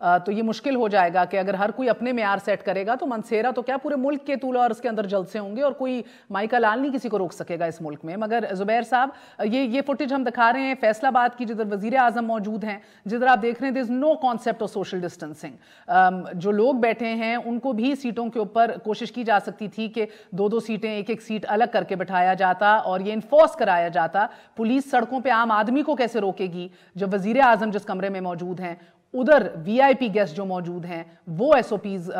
تو یہ مشکل ہو جائے گا کہ اگر ہر کوئی اپنے معیار سیٹ کرے گا تو منصیرہ تو کیا پورے ملک کے طول اور اس کے اندر جلسے ہوں گے اور کوئی مائیکا لال نہیں کسی کو روک سکے گا اس ملک میں. مگر زبیر صاحب یہ فوٹیج ہم دکھا رہے ہیں فیصل آباد کی جدھر وزیر اعظم موجود ہیں, جدھر آپ دیکھ رہے ہیں there is no concept of social distancing. جو لوگ بیٹھے ہیں ان کو بھی سیٹوں کے اوپر کوشش کی جا سکتی تھی کہ 2 سیٹیں ایک سیٹ الگ کر کے بٹھایا جاتا اور یہ انفورس کرایا جاتا. پولیس سڑکوں پہ عام آدمی کو کیسے روکے گی جب وزیر اعظم جس کمرے میں موجود ہیں, ادھر وی آئی پی گیسٹ جو موجود ہیں وہ ایس او پیز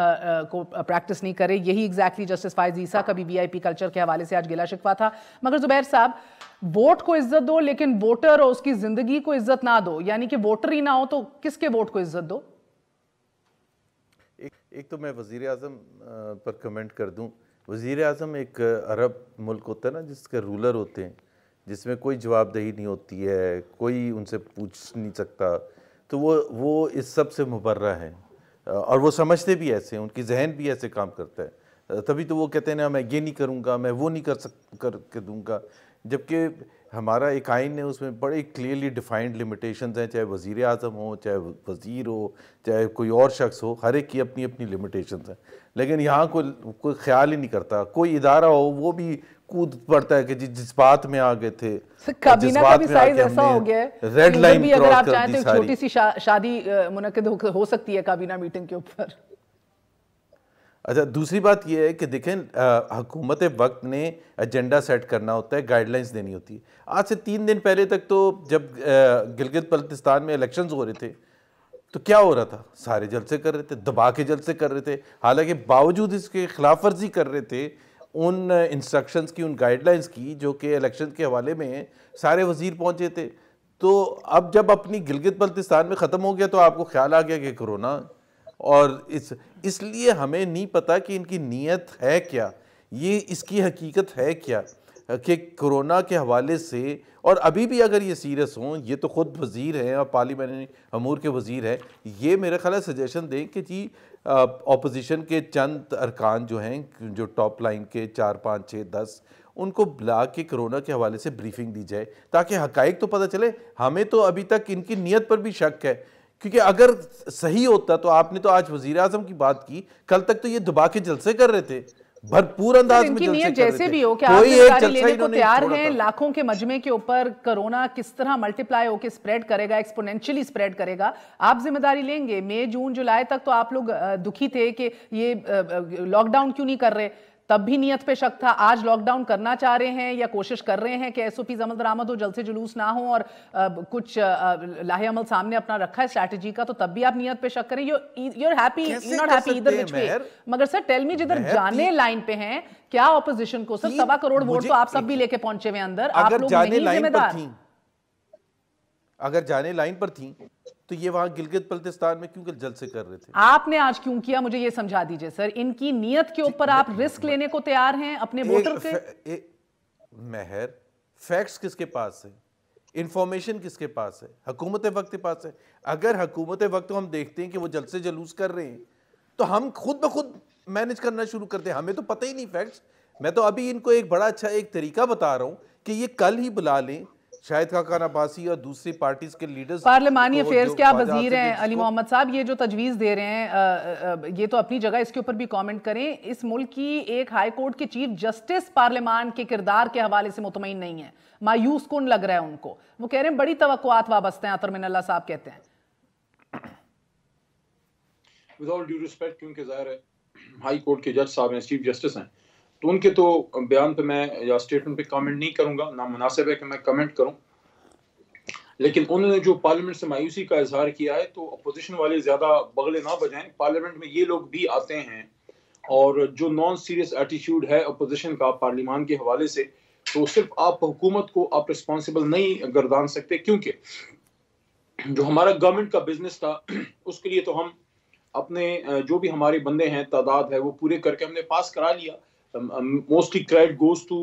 کو پریکٹس نہیں کرے. یہی ایگزیکٹلی جسٹس فائز عیسیٰ کا بھی وی آئی پی کلچر کے حوالے سے آج گلا شکوہ تھا. مگر زبیر صاحب, ووٹ کو عزت دو لیکن ووٹر اور اس کی زندگی کو عزت نہ دو, یعنی کہ ووٹر ہی نہ ہو تو کس کے ووٹ کو عزت دو؟ ایک تو میں وزیر اعظم پر کمنٹ کر دوں. وزیر اعظم ایک عرب ملک ہوتا ہے نا جس کے رولر ہوتے ہیں, جس میں کوئی جواب دہی نہیں ہوتی ہے, کوئی ان سے پوچھ نہیں سکتا, تو وہ اس سب سے مبرہ ہیں اور وہ سمجھتے بھی ایسے ہیں, ان کی ذہن بھی ایسے کام کرتا ہے. تبھی تو وہ کہتے ہیں نا میں یہ نہیں کروں گا, میں وہ نہیں کر کے دوں گا. جبکہ ہمارا ایک آئین ہے, اس میں بڑے کلیئرلی ڈیفائنڈ لمیٹیشنز ہیں, چاہے وزیر اعظم ہو, چاہے وزیر ہو, چاہے کوئی اور شخص ہو, ہر ایک کی اپنی اپنی لمیٹیشنز ہیں. لیکن یہاں کوئی خیال ہی نہیں کرتا. کوئی ادارہ ہو وہ بھی کود پڑتا ہے کہ جس بات میں آ گئے تھے, کابینہ کا بھی سائز ایسا ہو گیا ہے ریڈ لائن بھی اگر آپ چاہیں تو ایک چھوٹی سی شادی منعقد ہو سکتی ہے کابینہ میٹنگ کے اوپر. اچھا, دوسری بات یہ ہے کہ دیکھیں حکومت وقت نے ایجنڈا سیٹ کرنا ہوتا ہے, گائیڈ لائنز دینی ہوتی ہے. آج سے 3 دن پہلے تک تو جب گلگت بلتستان میں الیکشنز ہو رہے تھے تو کیا ہو رہا تھا, سارے جلسے کر رہے تھے, دبا کے جلسے کر رہے تھے, حالانکہ باوجود اس کے خلاف ورزی کر رہے تھے ان انسٹرکشنز کی, ان گائیڈ لائنز کی جو کہ الیکشن کے حوالے میں سارے وزیر پہنچے تھے. تو اب جب اپنی گلگت بلتستان میں ختم ہو گیا تو آپ کو خیال آ گیا کہ کرونا, اور اس لیے ہمیں نہیں پتا کہ ان کی نیت ہے کیا, یہ اس کی حقیقت ہے کیا کہ کرونا کے حوالے سے. اور ابھی بھی اگر یہ سیریس ہوں, یہ تو خود وزیر ہیں اور پارلیمنٹری امور کے وزیر ہیں, یہ میرے خیال ہے سجیشن دیں کہ جی اپوزیشن کے چند ارکان جو ہیں, جو ٹاپ لائن کے 4 5 6 10, ان کو بلا کے کرونا کے حوالے سے بریفنگ دی جائے تاکہ حقائق تو پتہ چلے. ہمیں تو ابھی تک ان کی نیت پر بھی شک ہے, کیونکہ اگر صحیح ہوتا تو آپ نے تو آج وزیر اعظم کی بات کی, کل تک تو یہ دبا کے جلسے کر رہے تھے, بھرپور انداز میں جلسے کر رہے تھے. جیسے بھی ہو کہ آپ ذمہ داری لینے کو تیار ہیں, لاکھوں کے مجمع کے اوپر کرونا کس طرح ملٹیپلائی ہو کے سپریڈ کرے گا, ایکسپونینشلی سپریڈ کرے گا, آپ ذمہ داری لیں گے. مئی جون جولائی تک تو آپ لوگ دکھی تھے کہ یہ لاک ڈاؤن کیوں نہیں کر رہے, تب بھی نیت پہ شک تھا. آج لاک ڈاؤن کرنا چاہ رہے ہیں یا کوشش کر رہے ہیں کہ ایس او پیز عمل درآمد ہو, جلسے جلوس نہ ہوں اور کچھ لاہے عمل سامنے اپنا رکھا ہے اسٹریٹجی کا, تو تب بھی آپ نیت پہ شک کریں. you're happy, you're not happy either which way. مگر سر ٹیل می, جدھر جانے لائن پہ ہیں, کیا اپوزیشن کو سر 1.25 کروڑ ووٹ تو آپ سب بھی لے کے پہنچے ہوئے اندر, آپ لوگ نہیں ذمہ دار؟ اگر جانے لائن پر تھیں تو یہ وہاں گلگت بلتستان میں کیوں جلسے کر رہے تھے؟ آپ نے آج کیوں کیا, مجھے یہ سمجھا دیجئے سر. ان کی نیت کے اوپر آپ رسک لینے کو تیار ہیں اپنے ووٹر کے؟ مہر, فیکٹس کس کے پاس ہے, انفارمیشن کس کے پاس ہے؟ حکومت وقت کے پاس ہے. اگر حکومت وقت کو ہم دیکھتے ہیں کہ وہ جلسے جلوس کر رہے ہیں تو ہم خود بخود مینج کرنا شروع کرتے ہیں, ہمیں تو پتہ ہی نہیں فیکٹس. میں تو ابھی ان کو ایک بڑا اچھا ایک طریقہ بتا رہا ہوں کہ یہ کل ہی بلا لیں شاہد خاقان عباسی اور دوسری پارٹیز کے لیڈرز. پارلیمانی افیئرز کے آپ وزیر ہیں علی محمد صاحب, یہ جو تجویز دے رہے ہیں یہ تو اپنی جگہ, اس کے اوپر بھی کامنٹ کریں. اس ملک کی ایک ہائی کورٹ کے چیف جسٹس پارلیمان کے کردار کے حوالے سے مطمئن نہیں ہے, مایوس کن لگ رہا ہے ان کو. وہ کہہ رہے ہیں بڑی توقعات وابستہ ہیں. عطر من اللہ صاحب کہتے ہیں with all due respect, کیونکہ ظاہر ہے ہائی کورٹ کے جج صاحب ہیں, چیف جسٹس ہیں, تو ان کے تو بیان پہ میں یا اسٹیٹمنٹ پہ کامنٹ نہیں کروں گا, نہ مناسب ہے کہ میں کمنٹ کروں. لیکن انہوں نے جو پارلیمنٹ سے مایوسی کا اظہار کیا ہے, تو اپوزیشن والے زیادہ بغلے نہ بجائیں. پارلیمنٹ میں یہ لوگ بھی آتے ہیں, اور جو نان سیریس ایٹیٹیوڈ ہے اپوزیشن کا پارلیمان کے حوالے سے, تو صرف آپ حکومت کو آپ رسپانسبل نہیں گردان سکتے, کیونکہ جو ہمارا گورنمنٹ کا بزنس تھا اس کے لیے تو ہم اپنے جو بھی ہمارے بندے ہیں, تعداد ہے, وہ پورے کر کے ہم نے پاس کرا لیا. موسٹلی کریڈٹ گوز ٹو,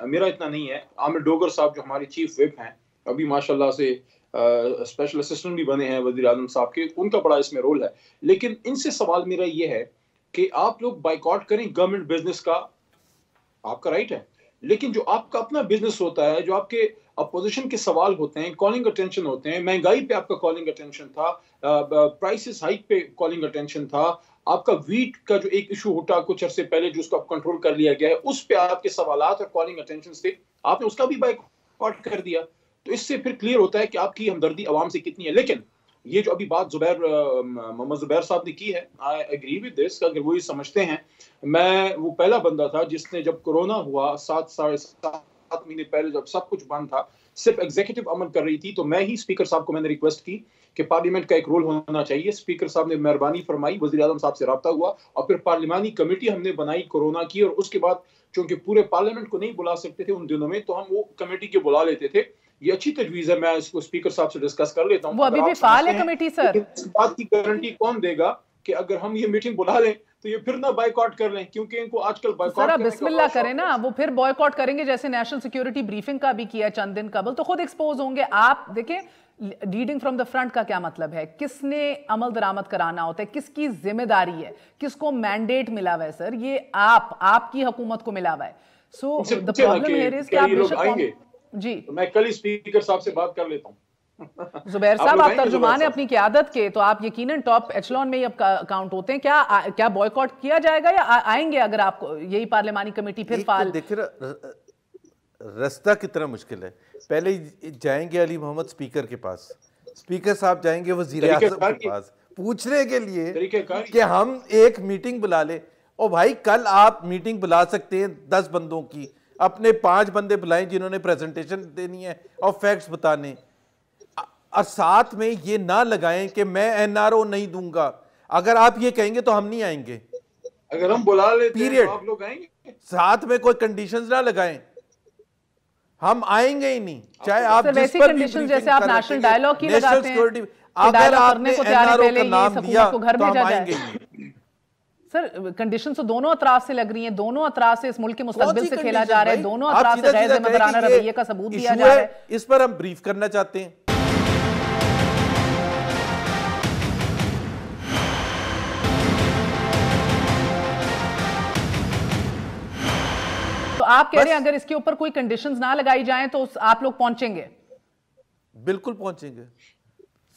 میرا اتنا نہیں ہے, عامر ڈوگر صاحب جو ہمارے چیف وپ ہیں, ابھی ماشاءاللہ سے اسپیشل اسسٹنٹ بھی بنے ہیں وزیر اعظم صاحب کے, ان کا بڑا اس میں رول ہے. لیکن ان سے سوال میرا یہ ہے کہ آپ لوگ بائیکاٹ کریں گورنمنٹ بزنس کا, آپ کا رائٹ ہے, لیکن جو آپ کا اپنا بزنس ہوتا ہے, جو آپ کے اپوزیشن کے سوال ہوتے ہیں, کالنگ اٹینشن ہوتے ہیں, مہنگائی پہ آپ کا کالنگ اٹینشن تھا, پرائسز ہائک پہ کالنگ اٹینشن تھا, آپ کا ویٹ کا جو ایک ایشو اٹھا کچھ عرصے پہلے جو اس کو کنٹرول کر لیا گیا ہے, اس پہ آپ کے سوالات اور کالنگ اٹینشن تھے, آپ نے اس کا بھی بائیکاٹ کر دیا. تو اس سے پھر کلیئر ہوتا ہے کہ آپ کی ہمدردی عوام سے کتنی ہے. لیکن یہ جو ابھی بات محمد زبیر صاحب نے کی ہے, آئی ایگری ود دس, اگر وہ یہ سمجھتے ہیں, میں وہ پہلا بندہ تھا جس نے جب کورونا ہوا 7 مہینے پہلے جب سب کچھ بند تھا, صرف ایگزیکٹو عمل کر رہی تھی, تو میں ہی اسپیکر صاحب کو میں نے ریکویسٹ کی کہ پارلیمنٹ کا ایک رول ہونا چاہیے. اسپیکر صاحب نے مہربانی فرمائی, وزیر اعظم صاحب سے رابطہ ہوا, اور پھر پارلیمانی کمیٹی ہم نے بنائی کورونا کی, اور اس کے بعد چونکہ پورے پارلیمنٹ کو نہیں بلا سکتے تھے ان دنوں میں, تو ہم وہ کمیٹی کے بلا لیتے تھے. یہ اچھی تجویز ہے, میں اس کو اسپیکر صاحب سے ڈسکس کر لیتا ہوں. وہ ابھی بھی فعال ہے کمیٹی سر؟ لیکن اس بات کی گارنٹی کون دے گا کہ اگر ہم یہ میٹنگ بلا لیں تو یہ پھر نہ بائیکاٹ کر لیں, کیونکہ ان کو آج کل بائیکاٹ سر کرنے کا بسم اللہ کریں نا, وہ پھر بائیکاٹ کریں گے, جیسے نیشنل سیکیورٹی بریفنگ کا بھی کیا چند دن قبل, تو خود ایکسپوز ہوں گے. آپ دیکھیں لیڈنگ فرام دا فرنٹ کا کیا مطلب ہے, کس نے عمل درآمد کرانا ہوتا ہے, کس کی ذمہ داری ہے, کس کو مینڈیٹ ملا ہوا ہے سر, یہ آپ کی حکومت کو ملا ہوا ہے. سو دا پرابلم ہیئر از کہ آپ بے شک جی, میں کل ہی اسپیکر صاحب سے بات کر لیتا ہوں. زبیر صاحب آپ ترجمان ہیں اپنی قیادت کے, تو آپ یقیناً ٹاپ ایچلون میں ہی اب کاؤنٹ ہوتے ہیں. کیا بائیکاٹ کیا جائے گا یا آئیں گے اگر آپ کو یہی پارلیمانی کمیٹی پھر فعال؟ دیکھیں رستہ کتنا مشکل ہے. پہلے جائیں گے علی محمد اسپیکر کے پاس, اسپیکر صاحب جائیں گے وزیر اعظم کے پاس پوچھنے کے لیے کہ ہم ایک میٹنگ بلا لیں. او بھائی, کل آپ میٹنگ بلا سکتے ہیں 10 بندوں کی, اپنے 5 بندے بلائیں جنہوں نے پریزنٹیشن دینی ہے اور فیکٹس بتانے, اور ساتھ میں یہ نہ لگائیں کہ میں NRO نہیں دوں گا. اگر آپ یہ کہیں گے تو ہم نہیں آئیں گے. اگر ہم بلا لیتے ہیں تو آپ لوگ آئیں گے. ساتھ میں کوئی کنڈیشنز نہ لگائیں, ہم آئیں گے ہی نہیں, چاہے آپ جس پر بھی کنڈیشن جیسے آپ نیشنل ڈائیلاگ کی لگاتے ہیں, اگر آپ نے NRO کا نام دیا تو ہم آئیں گے ہی نہیں. سر کنڈیشن تو دونوں اطراف سے لگ رہی ہیں, دونوں اطراف سے اس ملک کے مستقبل سے کھیلا جا رہا ہے, دونوں اطراف سے غیر ذمہ دارانہ رویے کا ثبوت دیا جا رہا ہے. اس پر ہم بریف کرنا چاہتے ہیں. تو آپ کہہ رہے ہیں اگر اس کے اوپر کوئی کنڈیشنز نہ لگائی جائیں تو آپ لوگ پہنچیں گے؟ بالکل پہنچیں گے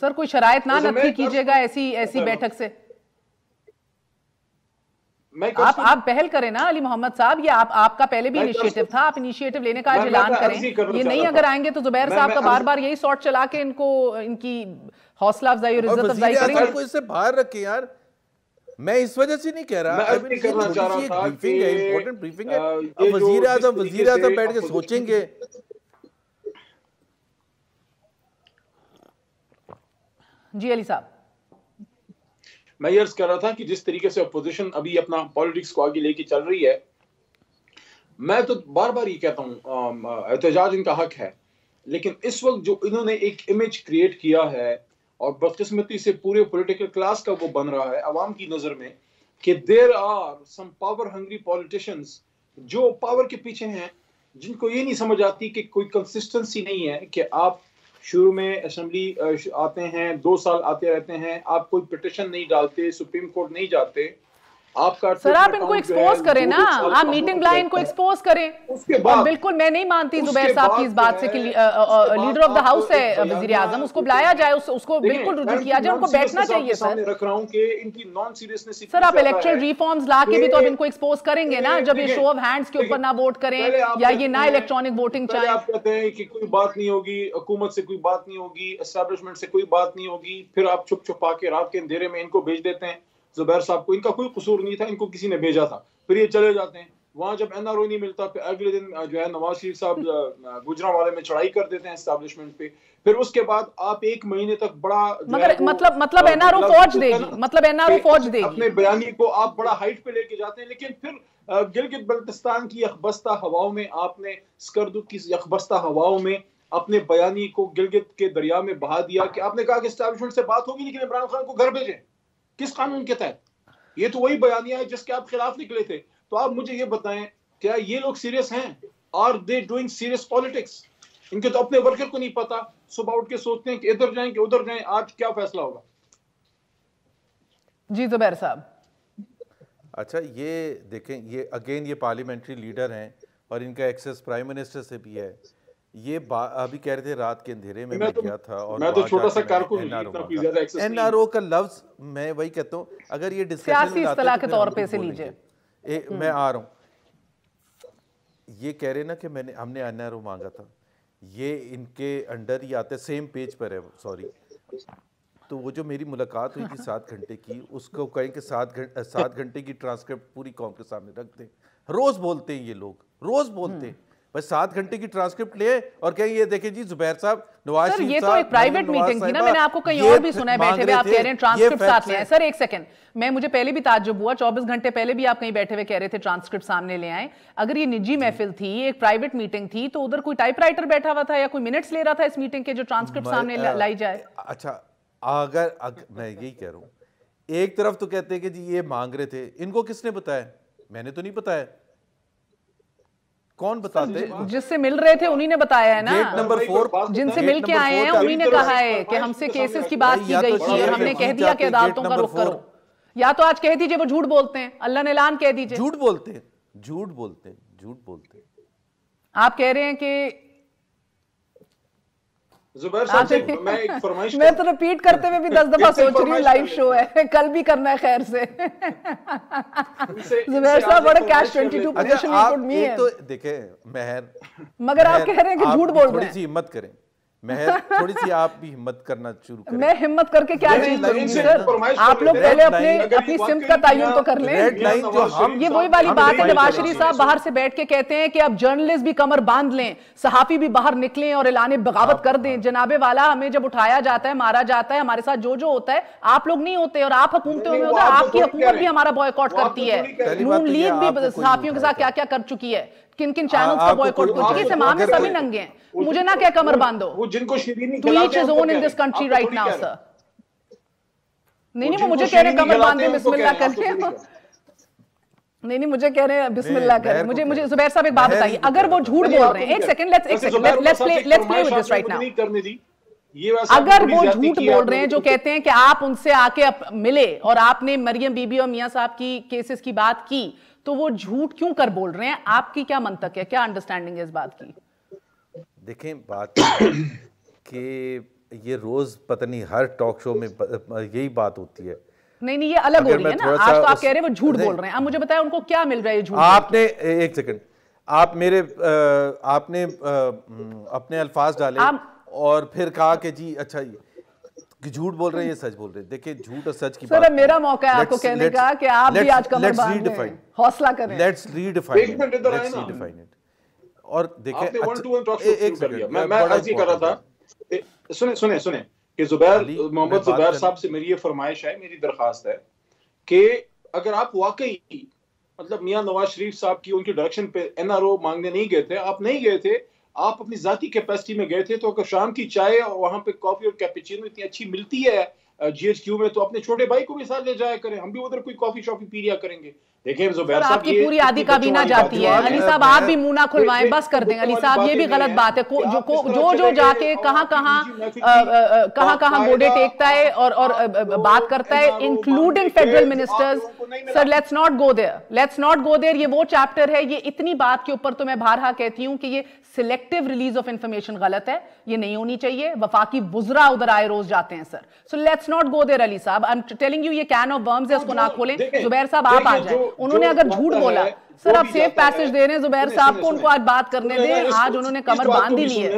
سر. کوئی شرائط نہ نفی کیجئے گا ایسی بیٹھک سے؟ آپ پہل کریں نا علی محمد صاحب, یہ آپ کا پہلے بھی انیشیٹو تھا, آپ انیشیٹو لینے کا اعلان کریں. یہ نہیں اگر آئیں گے تو زبیر صاحب کا بار بار یہی سوٹ چلا کے ان کی حوصلہ افزائی اور عزت افزائی کریں گے. کو اس سے باہر رکھیں یار, میں اس وجہ سے نہیں کہہ رہا, بریفنگ ہے, وزیر اعظم بیٹھ کے سوچیں گے. جی علی صاحب, میں یہ عرض کر رہا تھا کہ جس طریقے سے اپوزیشن ابھی اپنا پالیٹکس کو آگے لے کے چل رہی ہے, میں تو بار بار یہ کہتا ہوں احتجاج ان کا حق ہے, لیکن اس وقت جو انہوں نے ایک امیج کریٹ کیا ہے, اور بدقسمتی سے پورے پولیٹیکل کلاس کا وہ بن رہا ہے عوام کی نظر میں, کہ there are some power hungry politicians جو پاور کے پیچھے ہیں, جن کو یہ نہیں سمجھ آتی کہ کوئی کنسسٹنسی نہیں ہے, کہ آپ شروع میں اسمبلی آتے ہیں, 2 سال آتے رہتے ہیں, آپ کوئی پٹیشن نہیں ڈالتے, سپریم کورٹ نہیں جاتے, آپ کا سر آپ ان کو ایکسپوز کریں نا, آپ میٹنگ بلائیں, ان کو ایکسپوز کریں. اور بالکل میں نہیں مانتی زبیر صاحب کی اس بات سے کہ لیڈر آف دا ہاؤس ہے وزیر اعظم, اس کو بلایا جائے, اس کو بالکل رجوع کیا جائے, ان کو بیٹھنا چاہیے. سر آپ الیکٹرل ریفارمز لا کے بھی تو اب ان کو ایکسپوز کریں گے نا, جب یہ شو آف ہینڈز کے اوپر نہ ووٹ کریں یا یہ نہ الیکٹرانک ووٹنگ چاہیں. آپ کہتے ہیں کہ کوئی بات نہیں ہوگی, حکومت سے کوئی بات نہیں ہوگی, اسٹیبلشمنٹ سے کوئی بات نہیں ہوگی, پھر آپ چھپ چھپا کے رات کے اندھیرے میں ان کو بھیج دیتے ہیں. زبیر صاحب کو ان کا کوئی قصور نہیں تھا, ان کو کسی نے بھیجا تھا, پھر یہ چلے جاتے ہیں. وہاں جب NRO نہیں ملتا, پھر اگلے دن جو ہے نواز شریف صاحب گجرانوالے میں چڑھائی کر دیتے ہیں اسٹیبلشمنٹ پہ. پھر اس کے بعد آپ 1 مہینے تک بڑا مطلب NRO فوج دے گی, مطلب NRO فوج دے گی, اپنے بیانی کو آپ بڑا ہائٹ پہ لے کے جاتے ہیں, لیکن پھر گلگت بلتستان کی یخبستہ ہواؤں میں آپ نے, اسکردو کی یخبستہ ہواؤں میں اپنے بیانی کو گلگت کے دریا میں بہا دیا, کہ آپ نے کہا کہ اسٹیبلشمنٹ سے بات ہوگی لیکن عمران خان کو گھر بھیجیں. کس قانون کے تحت؟ یہ تو وہی بیانیہ ہے جس کے آپ خلاف نکلے تھے. تو آپ مجھے یہ بتائیں, کیا یہ لوگ سیریس ہیں؟ Are they doing serious politics? ان کے تو اپنے ورکر کو نہیں پتا, صبح اٹھ کے سوچتے ہیں کہ ادھر جائیں کہ ادھر جائیں, آج کیا فیصلہ ہوگا. جی زبیر صاحب. اچھا یہ دیکھیں, یہ اگین یہ پارلیمنٹری لیڈر ہیں, اور ان کا ایکسیس پرائم منسٹر سے بھی ہے. یہ ابھی کہہ رہے تھے رات کے اندھیرے میں گیا تھا اور میں تو چھوٹا سا کارکن این آر او کا لفظ میں وہی کہتا ہوں, اگر یہ ڈسکشن سیاسی اصطلاح کے طور پہ سے لیجئے. میں آ رہا ہوں, یہ کہہ رہے نا کہ ہم نے این آر او مانگا تھا, یہ ان کے انڈر ہی آتے, سیم پیج پر ہے, سوری. تو وہ جو میری ملاقات ہوئی تھی 7 گھنٹے کی, اس کو کہیں کہ 7 گھنٹے کی ٹرانسکرپٹ پوری قوم کے سامنے رکھ دیں. روز بولتے ہیں یہ لوگ, روز بولتے ہیں, بس 7 گھنٹے کی ٹرانسکرپٹ لے اور کہیں یہ دیکھیں جی زبیر صاحب, نواز شریف صاحب. یہ تو ایک پرائیویٹ میٹنگ تھی نا, میں نے آپ کو کہیں اور بھی سنا ہے بیٹھے ہوئے, آپ کہہ رہے ہیں ٹرانسکرپٹ ساتھ لے آئیں. سر ایک سیکنڈ, مجھے پہلے بھی تعجب ہوا, 24 گھنٹے پہلے بھی آپ کہیں بیٹھے ہوئے کہہ رہے تھے ٹرانسکرپٹ سامنے لے آئیں. اگر یہ نجی محفل تھی, ایک پرائیویٹ میٹنگ تھی, تو ادھر کوئی ٹائپ رائٹر بیٹھا ہوا تھا یا کوئی منٹس لے رہا تھا اس میٹنگ کے جو ٹرانسکرپٹ سامنے لائی جائے؟ اچھا, اگر میں یہی کہہ رہا ہوں, ایک طرف تو کہتے ہیں کہ جی یہ مانگ رہے تھے, ان کو کس نے بتایا؟ میں نے تو نہیں بتایا. کون بتاتے؟ جس سے مل رہے تھے انہی نے بتایا ہے نا. گیٹ نمبر 4 جن سے مل کے آئے ہیں انہی نے کہا ہے کہ ہم سے کیسز کی بات کی گئی تھی اور ہم نے کہہ دیا کہ عدالتوں کا رخ کرو. یا تو آج کہہ دیجئے وہ جھوٹ بولتے ہیں, اللہ نے اعلان کہہ دیجئے. جھوٹ بولتے ہیں, جھوٹ بولتے ہیں, جھوٹ بولتے ہیں. آپ کہہ رہے ہیں کہ زبیر صاحب سے میں ایک فرمائش, میں تو ریپیٹ کرتے ہوئے بھی 10 دفعہ سوچ رہی ہوں, لائیو شو ہے, کل بھی کرنا ہے خیر سے. زبیر صاحب بڑا کیش 22 پوزیشن میں پٹ می ہے. تو دیکھیں مہر, مگر آپ کہہ رہے ہیں کہ جھوٹ بول رہے ہیں. تھوڑی سی ہمت کریں مہر, تھوڑی سی آپ بھی ہمت کرنا شروع کریں. میں ہمت کر کے کیا چیز کروں گی سر؟ آپ لوگ پہلے اپنی سمت کا تعین تو کر لیں. یہ وہی والی بات ہے, نواز شریف صاحب باہر سے بیٹھ کے کہتے ہیں کہ اب جرنلسٹ بھی کمر باندھ لیں, صحافی بھی باہر نکلیں اور اعلان بغاوت کر دیں. جناب والا, ہمیں جب اٹھایا جاتا ہے, مارا جاتا ہے, ہمارے ساتھ جو ہوتا ہے, آپ لوگ نہیں ہوتے, اور آپ حکومتوں میں ہوتے ہیں. آپ کی حکومت بھی ہمارا بوائکاٹ کرتی ہے. نون لیگ بھی صحافیوں کے ساتھ کیا کیا کر چکی ہے, کن کن چینلز کا بوائکاٹ کر چکی ہے. اس امام میں سبھی ننگے ہیں, مجھے نہ کیا کمر باندھو. وہ جن کو شیرینی To each his own in this country right now, sir. نہیں وہ مجھے کہہ رہے ہیں کمر باندھیں, بسم اللہ کریں. نہیں مجھے کہہ رہے ہیں بسم اللہ کریں. مجھے زبیر صاحب ایک بات بتائیے, اگر وہ جھوٹ بول رہے ہیں, ایک second, let's play with this right now. اگر وہ جھوٹ بول رہے ہیں جو کہتے ہیں کہ آپ ان سے آ کے ملے اور آپ نے مریم بی بی اور میاں صاحب کی کیسز کی بات کی, تو وہ جھوٹ کیوں کر بول رہے ہیں؟ آپ کی کیا منطق ہے, کیا انڈرسٹینڈنگ ہے اس بات کی؟ دیکھیں بات کہ یہ روز پتہ نہیں ہر ٹاک شو میں یہی بات ہوتی ہے. نہیں یہ الگ ہو رہی ہے نا. آج تو آپ کہہ رہے ہیں وہ جھوٹ بول رہے ہیں, آپ مجھے بتائیں ان کو کیا مل رہا ہے جھوٹ. آپ نے ایک سیکنڈ, آپ نے اپنے الفاظ ڈالے اور پھر کہا کہ جی اچھا یہ جھوٹ بول رہے ہیں, یہ سچ بول رہے ہیں. دیکھیں جھوٹ اور سچ کی بات, سر میرا موقع ہے آپ کو کہنے کا کہ آپ بھی آج کمر باندھ لیں, حوصلہ کریں. Let's redefine it. اور دیکھیں میں عرض یہ کر رہا تھا, سنیں کہ محمد زبیر صاحب سے میری یہ فرمائش ہے, میری درخواست ہے کہ اگر آپ واقعی مطلب میاں نواز شریف صاحب کی ان کی ڈائریکشن پہ این آر او مانگنے نہیں گئے تھے, آپ نہیں گئے تھے, آپ اپنی ذاتی کیپیسٹی میں گئے تھے, تو اگر شام کی چائے اور وہاں پہ کافی اور کیپچینو اتنی اچھی ملتی ہے جی ایچ کیو میں, تو اپنے چھوٹے بھائی کو بھی ساتھ لے جایا کریں, ہم بھی ادھر کوئی کافی شاپی پی لیا کریں گے. دیکھیں زبیر صاحب, آپ کی پوری آدھی کابینہ جاتی ہے. علی صاحب آپ بھی منہ نہ کھلوائیں, بس کر دیں. علی صاحب یہ بھی غلط بات ہے, جو جا کے کہاں گوڈے ٹیکتا ہے اور بات کرتا ہے, including federal ministers. Sir let's not go their. یہ وہ چیپٹر ہے, یہ اتنی بات کے اوپر تو میں بارہا کہتی ہوں کہ یہ سلیکٹیو ریلیز آف انفارمیشن غلط ہے, یہ نہیں ہونی چاہیے. وفاقی وزراء ادھر آئے روز جاتے ہیں sir. So let's not go there Ali صاحب, آئی ایم ٹیلنگ یو, یہ کین آف ورمز ہے, اس کو نہ کھولیں. زبیر صاحب آپ آ جائیں, انہوں نے اگر جھوٹ بولا, سر آپ سیف پیسج دے رہے ہیں زبیر صاحب کو, ان کو آج بات کرنے دیں. آج انہوں نے کمر باندھ ہی لی ہے.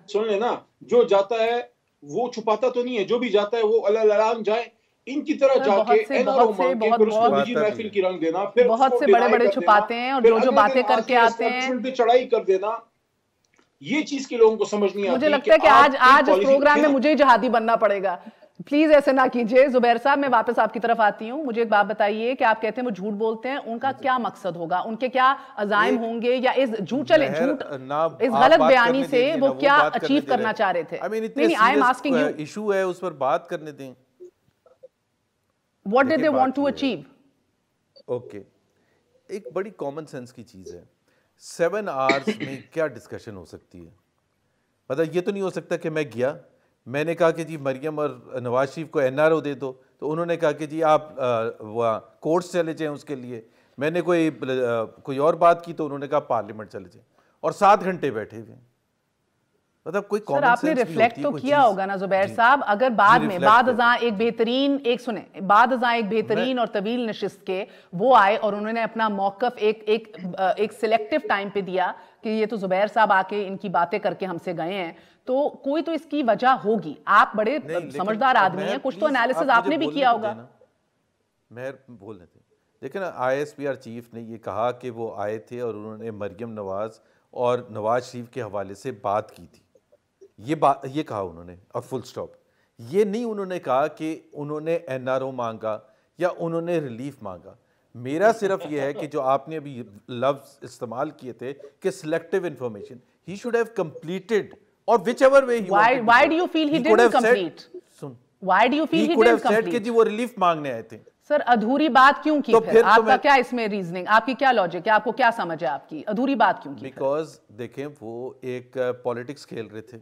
سن لینا, جو جاتا ہے وہ چھپاتا تو نہیں ہے, جو بھی جاتا ہے وہ اللہ جائے. ان کی طرح جا کے این آر او مانگ کے پھر اس کو نجی محفل کی رنگ دینا, پھر بہت سے بڑے چھپاتے ہیں اور جو باتیں کر کے آتے ہیں چڑھائی کر دینا, یہ چیز کے لوگوں کو سمجھ نہیں آتی. مجھے لگتا ہے کہ آج اس پروگرام میں مجھے جہادی بننا پڑے گا. پلیز ایسے نہ کیجئے. زبیر صاحب میں واپس آپ کی طرف آتی ہوں. مجھے ایک بات بتائیے کہ آپ کہتے ہیں وہ جھوٹ بولتے ہیں, ان کا کیا مقصد ہوگا, ان کے کیا عزائم ہوں گے, یا اس غلط بیانی سے وہ کیا اچیو کرنا چاہ رہے تھے؟ نہیں, I am asking you. Issue ہے, اس پر بات کرنے دیں. What did they want to achieve? Okay, ایک بڑی کامن سینس کی چیز ہے, 7 hours میں کیا ڈسکشن ہو سکتی ہے؟ مطلب یہ تو نہیں ہو سکتا کہ میں گیا, میں نے کہا کہ جی مریم اور نواز شریف کو این آر او دے دو, تو انہوں نے کہا کہ جی آپ کورٹس چلے جائیں اس کے لیے. میں نے کوئی اور بات کی تو انہوں نے کہا پارلیمنٹ چلے جائیں، اور 7 گھنٹے بیٹھے ہوئے ہیں. مطلب کوئی سر آپ نے ریفلیکٹ تو کیا ہوگا نا زبیر صاحب، اگر بعد میں بعد ازاں ایک بہترین اور طویل نشست کے وہ آئے اور انہوں نے اپنا موقف ایک سلیکٹیو ٹائم پہ دیا کہ یہ تو زبیر صاحب آ کے ان کی باتیں کر کے ہم سے گئے ہیں، تو کوئی تو اس کی وجہ ہوگی. آپ بڑے سمجھدار آدمی ہیں، کچھ تو انالیسز آپ نے بھی کیا ہوگا. مہر بولنے تھے. لیکن ISPR چیف نے یہ کہا کہ وہ آئے تھے اور انہوں نے مریم نواز اور نواز شریف کے حوالے سے بات کی تھی، یہ کہا انہوں نے، اور فل سٹاپ. یہ نہیں انہوں نے کہا کہ انہوں نے NRO مانگا یا انہوں نے ریلیف مانگا. میرا صرف یہ ہے کہ جو آپ نے ابھی لفظ استعمال کیے تھے کہ selective information, he should have completed or whichever way he wanted to. Why do you feel he didn't complete? Why do you feel he didn't complete? کہ جی وہ ریلیف مانگنے آئے تھے. سر ادھوری بات کیوں کی پھر؟ آپ کا کیا اس میں ریزننگ، آپ کی کیا لاجک ہے، آپ کو کیا سمجھ ہے آپ کی، ادھوری بات کیوں کی؟ بیکاز دیکھیں وہ ایک پولیٹکس کھیل رہے تھے،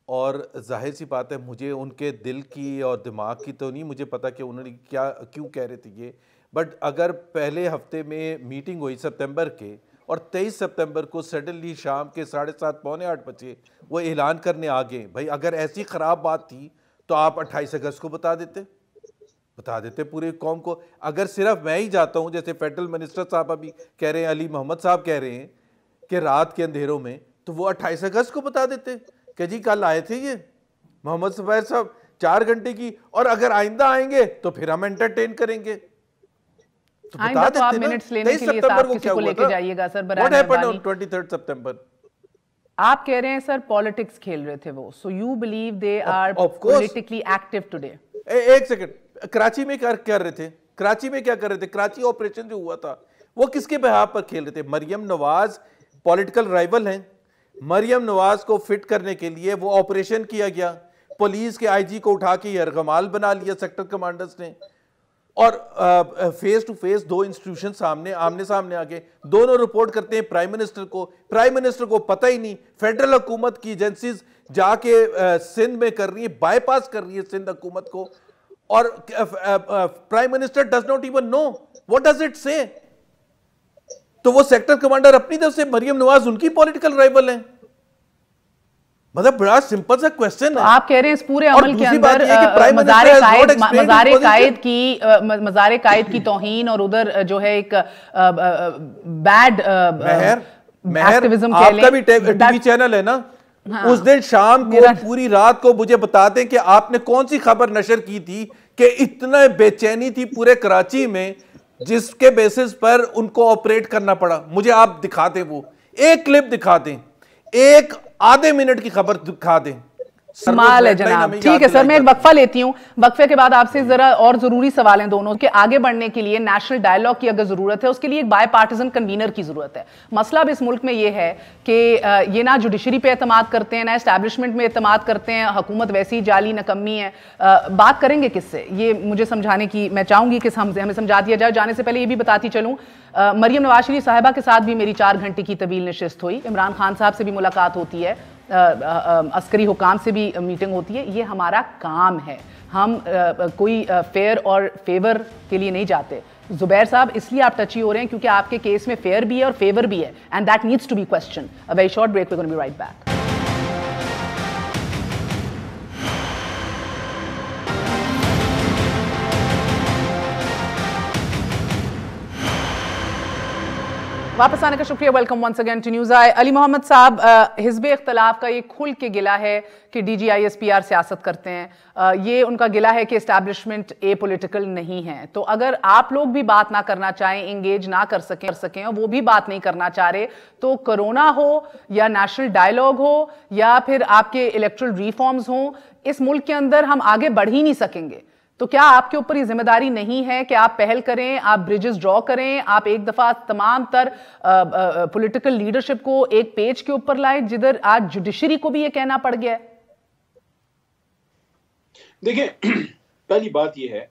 اور ظاہر سی بات ہے مجھے ان کے دل کی اور دماغ کی تو نہیں مجھے پتا کہ انہوں نے کیوں کہہ رہے تھے یہ، بٹ اگر پہلے ہفتے میں میٹنگ ہوئی سپتمبر کے اور 23 سپتمبر کو سڈنلی شام کے 7:30 پونے 8 بجے وہ اعلان کرنے آگے، بھائی اگر ایسی خراب بات تھی تو آپ 28 اگست کو بتا دیتے پوری قوم کو. اگر صرف میں ہی جاتا ہوں، جیسے فیڈرل منسٹر صاحب ابھی کہہ رہے ہیں، علی محمد صاحب کہہ رہے ہیں کہ رات کے اندھیروں میں، تو وہ 28 اگست کو بتا دیتے کہ جی کل آئے تھے یہ محمد زبیر صاحب 4 گھنٹے کی، اور اگر آئندہ آئیں گے تو پھر ہم انٹرٹین کریں گے. آئندہ تو آپ منٹس لینے کے لیے ساتھ کسی کو لے کے جائیے گا سر برائے مہربانی. 23 سپتمبر آپ کہہ رہے ہیں سر پالیٹکس کھیل رہے تھے وہ، so you believe they are politically active today. ایک سیکنڈ، کراچی میں کیا کر رہے تھے؟ کراچی آپریشن جو ہوا تھا وہ کس کے بہاف پر کھیل رہے تھے؟ مریم نواز پولیٹیکل رائیول ہیں، مریم نواز کو فٹ کرنے کے لیے وہ آپریشن کیا گیا، پولیس کے IG کو اٹھا کے یرغمال بنا لیا سیکٹر کمانڈرز نے، اور فیس ٹو فیس 2 انسٹیٹیوشن آمنے سامنے آگے، دونوں رپورٹ کرتے ہیں پرائم منسٹر کو پتہ ہی نہیں. فیڈرل حکومت کی ایجنسیز جا کے سندھ میں کر رہی ہیں، بائی پاس کر رہی ہے سندھ حکومت کو، اور prime minister does not even know what does it say. تو وہ سیکٹر کمانڈر اپنی طرف سے، مریم نواز ان کی پولیٹیکل رائیول ہیں. مطلب بڑا سمپل سا کوسچن ہے. آپ کہہ رہے ہیں اس پورے عمل کے اندر مزار قائد کی توہین، اور ادھر جو ہے ایک بیڈ ایکٹیویزم کہہ لیں. آپ کا بھی ٹی وی چینل ہے نا، اس دن شام کو پوری رات کو مجھے بتا دیں کہ آپ نے کون سی خبر نشر کی تھی کہ اتنا بے چینی تھی پورے کراچی میں جس کے بیسس پر ان کو آپریٹ کرنا پڑا. مجھے آپ دکھا دیں، وہ ایک کلپ دکھا دیں، ایک آدھے منٹ کی خبر دکھا دیں. کمال ہے جناب. ٹھیک ہے سر، میں ایک وقفہ لیتی ہوں، وقفے کے بعد آپ سے ذرا اور ضروری سوال ہیں دونوں کے. آگے بڑھنے کے لیے نیشنل ڈائیلاگ کی اگر ضرورت ہے، اس کے لیے ایک بائی پارٹیزن کنوینر کی ضرورت ہے. مسئلہ اب اس ملک میں یہ ہے کہ یہ نہ جوڈیشری پہ اعتماد کرتے ہیں، نہ اسٹیبلشمنٹ میں اعتماد کرتے ہیں، حکومت ویسی جعلی نکمی ہے. بات کریں گے کس سے، یہ مجھے سمجھانے کی میں چاہوں گی کہ ہمیں سمجھا دیا جائے. جانے سے پہلے یہ بھی بتاتی چلوں، مریم نواز شریف صاحبہ کے ساتھ بھی میری 4 گھنٹے کی طویل نشست ہوئی. عمران خان صاحب سے بھی ملاقات ہوتی ہے، عسکری حکام سے بھی میٹنگ ہوتی ہے. یہ ہمارا کام ہے، ہم کوئی فیئر اور فیور کے لیے نہیں جاتے. زبیر صاحب اس لیے آپ ٹچی ہو رہے ہیں کیونکہ آپ کے کیس میں فیئر بھی ہے اور فیور بھی ہے، and that needs to be question. A very short break, we're going to be right back. واپس آنے کا شکریہ. Welcome once again to news I. Ali Muhammad صاحب، حزب اختلاف کا یہ کھل کے گلہ ہے کہ DG ISPR سیاست کرتے ہیں. یہ ان کا گلہ ہے کہ اسٹیبلشمنٹ اے پولیٹیکل نہیں ہے. تو اگر آپ لوگ بھی بات نہ کرنا چاہیں، انگیج نہ کر سکیں اور وہ بھی بات نہیں کرنا چاہ رہے، تو کرونا ہو یا نیشنل ڈائیلاگ ہو یا پھر آپ کے الیکٹرل ریفارمز ہوں، اس ملک کے اندر ہم آگے بڑھ ہی نہیں سکیں گے. تو کیا آپ کے اوپر یہ ذمہ داری نہیں ہے کہ آپ پہل کریں، آپ بریجز ڈرا کریں، آپ ایک دفعہ تمام تر پولیٹیکل لیڈرشپ کو ایک پیج کے اوپر لائیں، جدھر آج جوڈیشری کو بھی یہ کہنا پڑ گیا ہے؟ دیکھیں، پہلی بات یہ ہے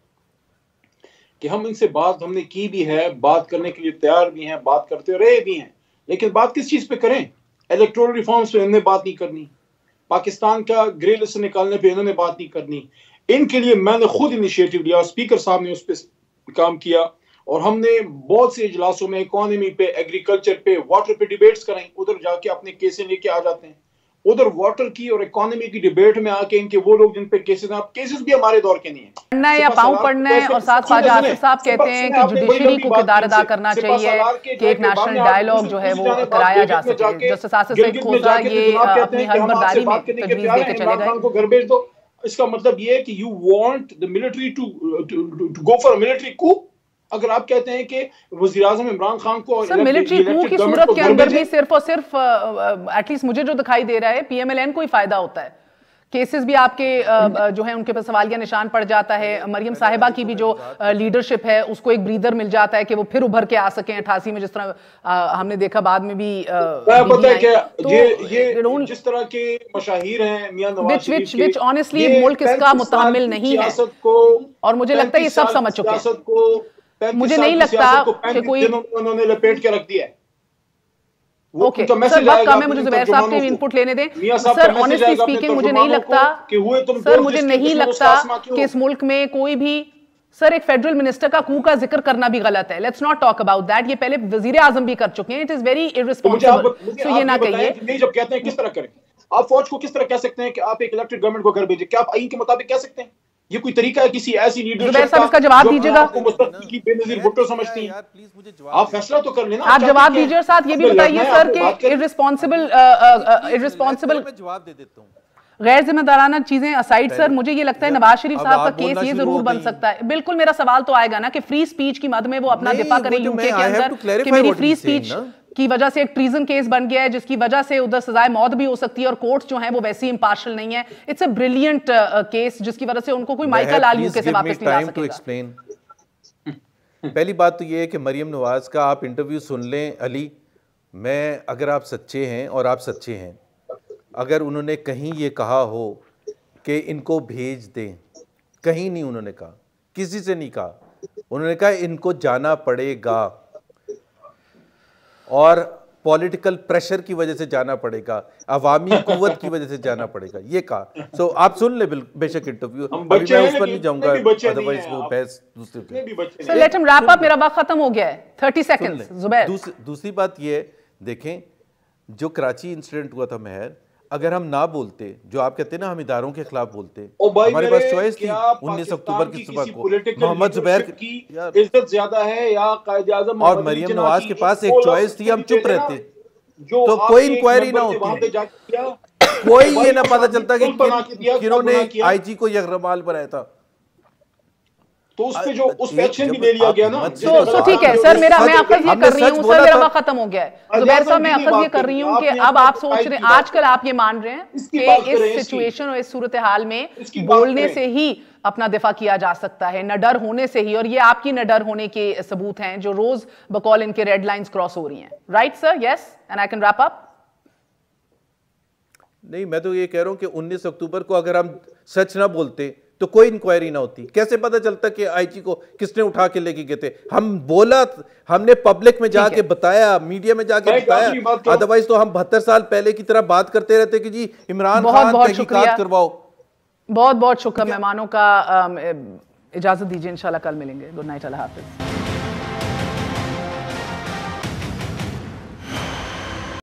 کہ ہم ان سے بات ہم نے کی بھی ہے، بات کرنے کے لیے تیار بھی ہیں، بات کرتے رہے بھی ہیں، لیکن بات کس چیز پہ کریں؟ الیکٹورل ریفارمز پہ انہوں نے بات نہیں کرنی، پاکستان کا گرے لسٹ سے نکالنے پہ انہوں نے بات نہیں کرنی. ان کے لیے میں نے خود انیشیٹو لیا، اسپیکر صاحب نے اس پہ کام کیا، اور ہم نے بہت سے اجلاسوں میں اکانومی پہ، ایگریکلچر پہ، واٹر پہ ڈیبیٹس کرائی، ادھر جا کے اپنے کیسیں لے کے آ جاتے ہیں. ادھر واٹر کی اور اکانومی کی ڈیبیٹ میں آ کے ان کے وہ لوگ جن پہ کیسز ہیں، کیسز بھی ہمارے دور کے نہیں ہیں. پڑھنا ہے یا پاؤں پڑھنا ہے. اور ساتھ خواجہ آصف صاحب کہتے ہیں کہ جوڈیشری کو کردار ادا کرنا چاہیے کہ ایک نیشنل ڈائیلاگ جو ہے وہ کرایا جا سکے. جسٹس آصف سعید کھوسا یہ اپنی حلف برداری میں تجویز دے کے چلے گئے. اس کا مطلب یہ ہے کہ you want the military to go for a military coup. اگر آپ کہتے ہیں کہ وزیر اعظم عمران خان کو سر ملٹری کو کی صورت کے اندر بھی صرف اور صرف ایٹ لیسٹ مجھے جو دکھائی دے رہا ہے پی ایم ایل این کو ہی فائدہ ہوتا ہے. کیسز بھی آپ کے جو ہیں ان کے پر سوالیہ نشان پڑ جاتا ہے. مریم صاحبہ کی بھی جو لیڈرشپ ہے اس کو ایک بریدر مل جاتا ہے کہ وہ پھر ابھر کے آ سکیں 88 میں، جس طرح ہم نے دیکھا بعد میں بھی. پتہ ہے کہ یہ جس طرح کے مشاہیر ہیں میاں نواز شریف کے، which honestly ملک اس کا متحمل نہیں ہے. اور مجھے لگتا ہے یہ سب سمجھ چکے ہیں. مجھے نہیں لگتا کہ کوئی انہوں نے لپیٹ کے رکھ دیا ہے. اوکے سر وقت کم ہے، مجھے زبیر صاحب کے انپٹ لینے دیں. سر آنیسٹلی اسپیکنگ مجھے نہیں لگتا کہ اس ملک میں کوئی بھی سر ایک فیڈرل منسٹر کا کو کا ذکر کرنا بھی غلط ہے. Let's not talk about that. یہ پہلے وزیر اعظم بھی کر چکے ہیں. It is very irresponsible. سو یہ نہ کہیے. نہیں جب کہتے ہیں کس طرح کریں، آپ فوج کو کس طرح کہہ سکتے ہیں کہ آپ ایک الیکٹڈ گورنمنٹ کو گھر بھیجیں؟ کیا آپ آئین کے مطابق کہہ سکتے ہیں؟ یہ کوئی طریقہ ہے کسی ایسی لیڈرشپ صاحب اس کا جواب دیجیے گا. کو مستقبل کی بے نظیر بھٹو سمجھتی ہیں. آپ فیصلہ تو کر لینا. آپ جواب دیجیے. اور ساتھ یہ بھی بتائیے سر کہ irresponsible جواب دے دیتا ہوں. غیر ذمہ دارانہ چیزیں اسائڈ سر، مجھے یہ لگتا ہے نواز شریف صاحب کا کیس یہ ضرور بن سکتا ہے. بالکل میرا سوال تو آئے گا نا کہ فری سپیچ کی مد میں وہ اپنا دفاع کریں یو کے اندر کہ میری فری سپیچ کی وجہ سے ایک ٹریزن کیس بن گیا ہے جس کی وجہ سے ادھر سزائے موت بھی ہو سکتی ہے اور کورٹس جو ہیں وہ ویسے ہی امپارشل نہیں ہے. اٹس اے بریلینٹ کیس جس کی وجہ سے ان کو کوئی مائیکل آل یو کے سے واپس نہیں لا سکے گا. پہلی بات تو یہ ہے کہ مریم نواز کا آپ انٹرویو سن لیں علی. میں اگر آپ سچے ہیں اور آپ سچے ہیں، اگر انہوں نے کہیں یہ کہا ہو کہ ان کو بھیج دیں، کہیں نہیں انہوں نے کہا، کسی سے نہیں کہا. انہوں نے کہا ان کو جانا پڑے گا اور پولیٹیکل پریشر کی وجہ سے جانا پڑے گا، عوامی قوت کی وجہ سے جانا پڑے گا، یہ کہا. سو آپ سن لیں بے شک انٹرویو. ابھی میں اس پر نہیں جاؤں گا ادروائز وہ بحث دوسرے پہ. سر لیٹ ہم ریپ اپ. میرا وقت ختم ہو گیا ہے. 30 سیکنڈز. زبیر دوسری بات یہ ہے، دیکھیں جو کراچی انسیڈنٹ ہوا تھا مہر، اگر ہم نہ بولتے، جو آپ کہتے ہیں نا ہم اداروں کے خلاف بولتے، ہمارے پاس چوائس تھی 19 اکتوبر کی صبح کو محمد زبیر کی عزت زیادہ ہے یا قائد اعظم اور مریم نواز کے پاس ایک چوائس تھی، ہم چپ رہتے تو کوئی انکوائری نہ ہوتی، کوئی یہ نہ پتہ چلتا کہ کنہوں نے آئی جی کو یغرمال بنایا تھا. تو اس پہ جو اس پہ ایکشن بھی لے لیا گیا نا. سو ٹھیک ہے سر، میں اخذ یہ کر رہی ہوں سر، میرا وقت ختم ہو گیا ہے. زبیر صاحب میں اخذ یہ کر رہی ہوں کہ اب آپ سوچ رہے ہیں، آج کل آپ یہ مان رہے ہیں کہ اس سچویشن اور اس صورتحال میں بولنے سے ہی اپنا دفاع کیا جا سکتا ہے، نہ ڈر ہونے سے ہی. اور یہ آپ کی نہ ڈر ہونے کے ثبوت ہیں جو روز بقول ان کے ریڈ لائنز کراس ہو رہی ہیں. Right sir? Yes and I can wrap up. نہیں، میں تو یہ کہہ رہا ہوں کہ 19 اکتوبر کو اگر ہم سچ نہ بولتے تو کوئی انکوائری نہ ہوتی. کیسے پتہ چلتا کہ آئی جی کو کس نے اٹھا کے لے کے گئے تھے؟ ہم بولا، ہم نے پبلک میں جا کے بتایا، میڈیا میں جا کے بتایا. ادروائز تو ہم 72 سال پہلے کی طرح بات کرتے رہتے کہ جی عمران خان تحقیقات کرواؤ. بہت بہت شکریہ. مہمانوں کا اجازت دیجیے، انشاءاللہ کل ملیں گے. گڈ نائٹ، اللہ حافظ.